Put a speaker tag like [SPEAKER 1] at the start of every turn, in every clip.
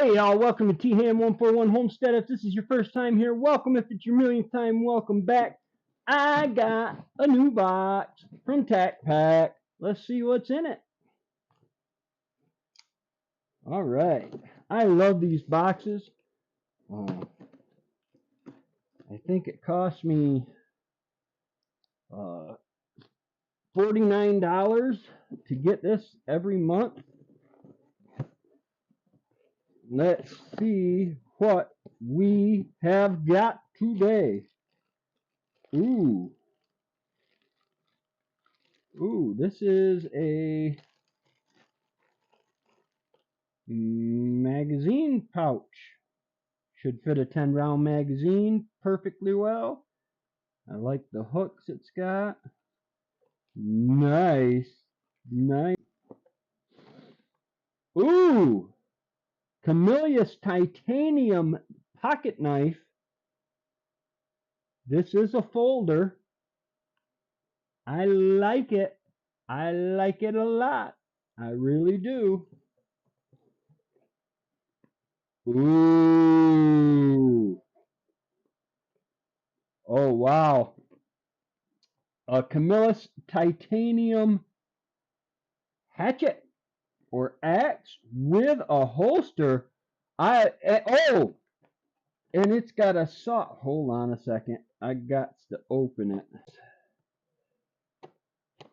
[SPEAKER 1] Hey y'all, welcome to T-Ham141 Homestead. If this is your first time here, welcome. If it's your millionth time, welcome back. I got a new box from Tacpack. Let's see what's in it. Alright, I love these boxes. I think it cost me $49 to get this every month. Let's see what we have got today. Ooh, this is a magazine pouch. Should fit a 10-round magazine perfectly well. I like the hooks it's got. Nice. Ooh, Camillus titanium pocket knife. This is a folder. I like it. I like it a lot. I really do. Ooh. Oh, wow. A Camillus titanium hatchet or axe with a holster. And it's got a saw. Hold on a second. I got to open it.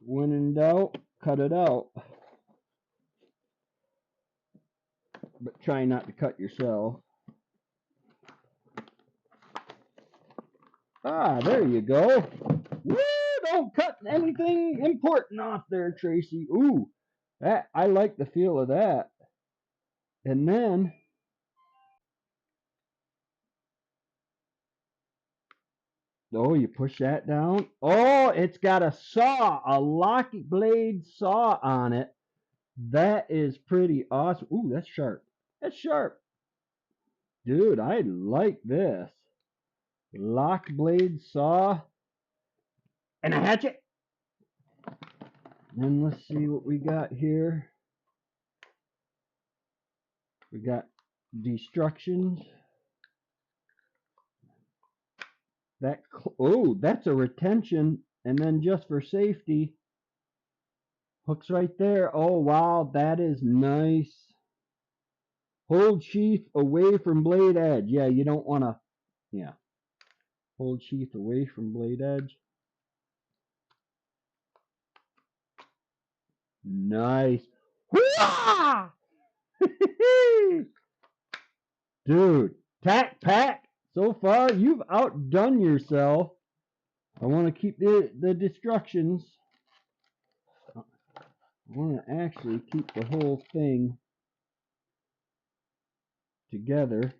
[SPEAKER 1] When in doubt, cut it out. But try not to cut yourself. Ah, there you go. Woo! Don't cut anything important off there, Tracy. Ooh, that I like the feel of that. And then you push that down. Oh, it's got a saw, a locky blade saw on it. That is pretty awesome. Ooh, that's sharp. That's sharp. Dude, I like this. Lock blade saw and a hatchet. And let's see what we got here. We got destructions. That's a retention, and then just for safety, hooks right there. Oh wow, that is nice. Hold sheath away from blade edge. Yeah, you don't want to. Yeah, hold sheath away from blade edge. Nice. Dude, Tacpack. So far, you've outdone yourself. I want to keep the destructions. I want to actually keep the whole thing together.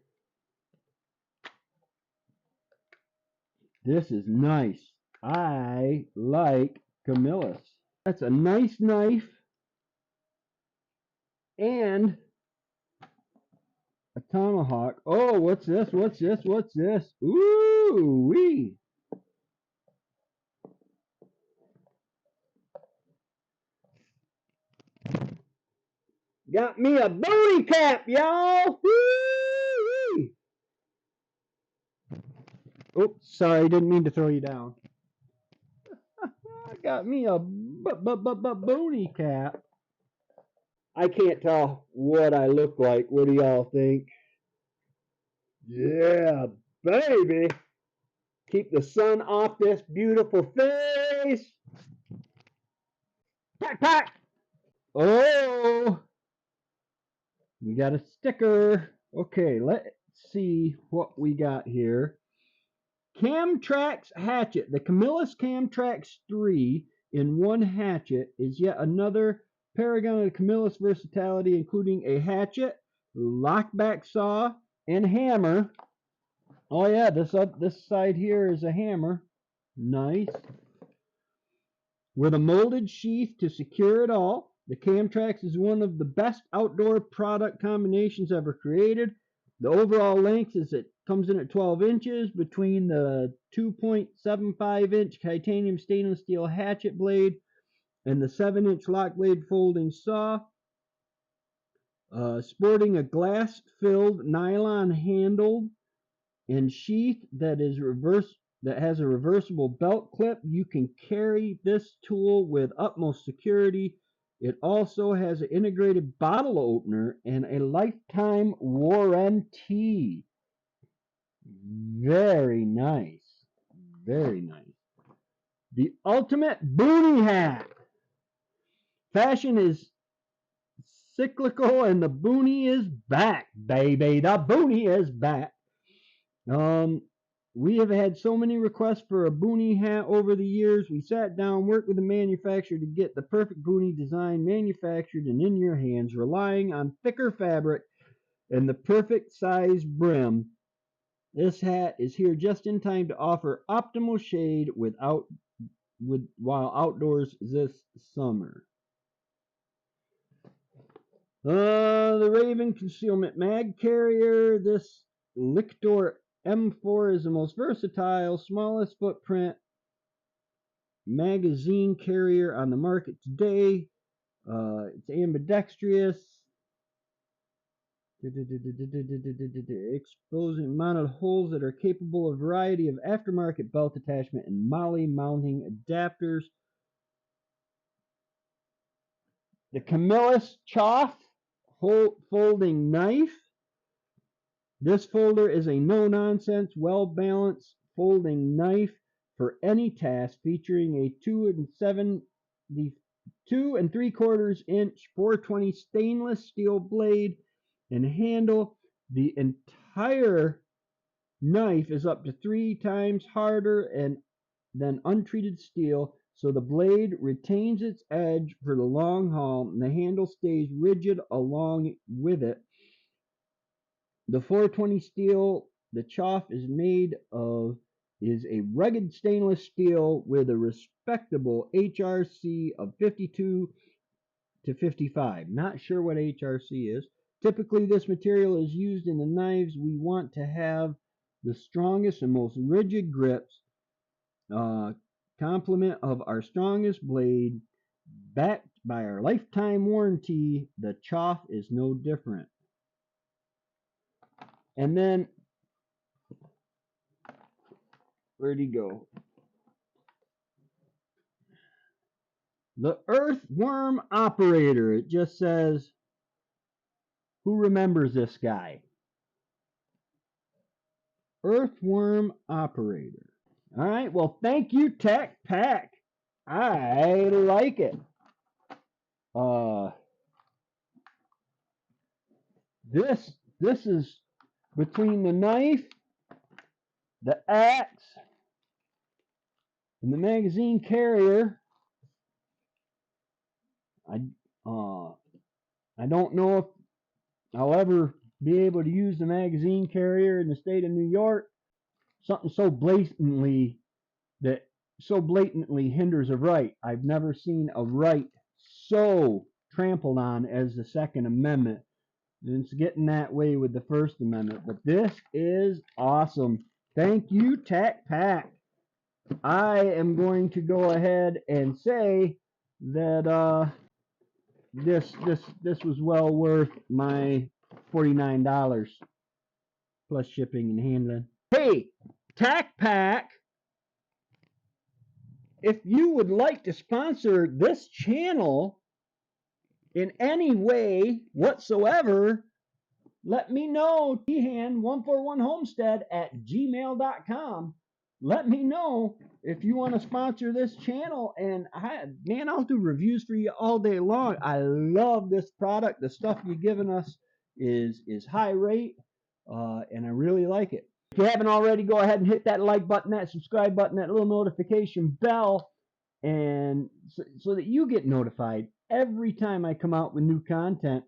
[SPEAKER 1] This is nice. I like Camillus. That's a nice knife and a tomahawk. Oh, what's this? What's this? What's this? Ooh wee. Got me a booty cap, y'all. Woo-wee. Oops, sorry, didn't mean to throw you down. I got me a booty cap. I can't tell what I look like. What do y'all think? Yeah, baby. Keep the sun off this beautiful face. Tacpack. Oh, we got a sticker. Okay, let's see what we got here. Camtrax hatchet. The Camillus Camtrax 3 in one hatchet is yet another paragon of the Camillus versatility, including a hatchet, lockback saw, and hammer. Oh yeah, this side here is a hammer. Nice. With a molded sheath to secure it all. The Camtrax is one of the best outdoor product combinations ever created. The overall length comes in at 12 inches between the 2.75-inch titanium stainless steel hatchet blade and the 7-inch lock blade folding saw. sporting a glass-filled nylon handle and sheath that has a reversible belt clip. You can carry this tool with utmost security. It also has an integrated bottle opener and a lifetime warranty. Very nice. Very nice. The ultimate boonie hat. Fashion is cyclical and the boonie is back, baby. The boonie is back. We have had so many requests for a boonie hat over the years. We sat down, worked with the manufacturer to get the perfect boonie design manufactured and in your hands, relying on thicker fabric and the perfect size brim. This hat is here just in time to offer optimal shade while outdoors this summer. The Raven Concealment Mag Carrier. This Lictor M4 is the most versatile, smallest footprint magazine carrier on the market today. It's ambidextrous, exposing mounted holes that are capable of a variety of aftermarket belt attachment and MOLLE mounting adapters. The Camillus Choff folding knife. This folder is a no-nonsense, well-balanced folding knife for any task, featuring a 2 3/4 inch 420 stainless steel blade and handle. The entire knife is up to 3 times harder than untreated steel, so the blade retains its edge for the long haul and the handle stays rigid along with it. The 420 steel the Choff is made of is a rugged stainless steel with a respectable HRC of 52 to 55. Not sure what HRC is. Typically, this material is used in the knives we want to have the strongest and most rigid grips. Complement of our strongest blade, backed by our lifetime warranty. The Choff is no different. And then, where'd he go? The Earthworm Operator. It just says, who remembers this guy? Earthworm Operator. All right, well, thank you, Tacpack. I like it. This is between the knife, the axe, and the magazine carrier. I don't know if I'll ever be able to use the magazine carrier in the state of New York. Something so blatantly hinders a right. I've never seen a right so trampled on as the Second Amendment. And it's getting that way with the First Amendment. But this is awesome. Thank you, Tacpack. I am going to go ahead and say that this was well worth my $49 plus shipping and handling. Hey, Tacpack, if you would like to sponsor this channel in any way whatsoever, let me know. Tehan141homestead@gmail.com. Let me know if you want to sponsor this channel, and I'll do reviews for you all day long. I love this product. The stuff you're giving us is high rate, and I really like it. If you haven't already, go ahead and hit that like button, that subscribe button, that little notification bell, and so that you get notified every time I come out with new content.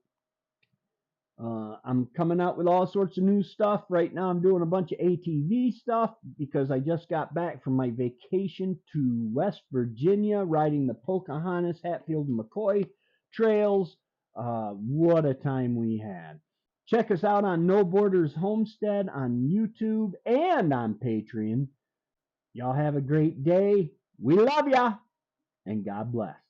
[SPEAKER 1] I'm coming out with all sorts of new stuff. Right now I'm doing a bunch of ATV stuff because I just got back from my vacation to West Virginia, riding the Pocahontas, Hatfield, and McCoy trails. What a time we had. Check us out on No Borders Homestead on YouTube and on Patreon. Y'all have a great day. We love ya, and God bless.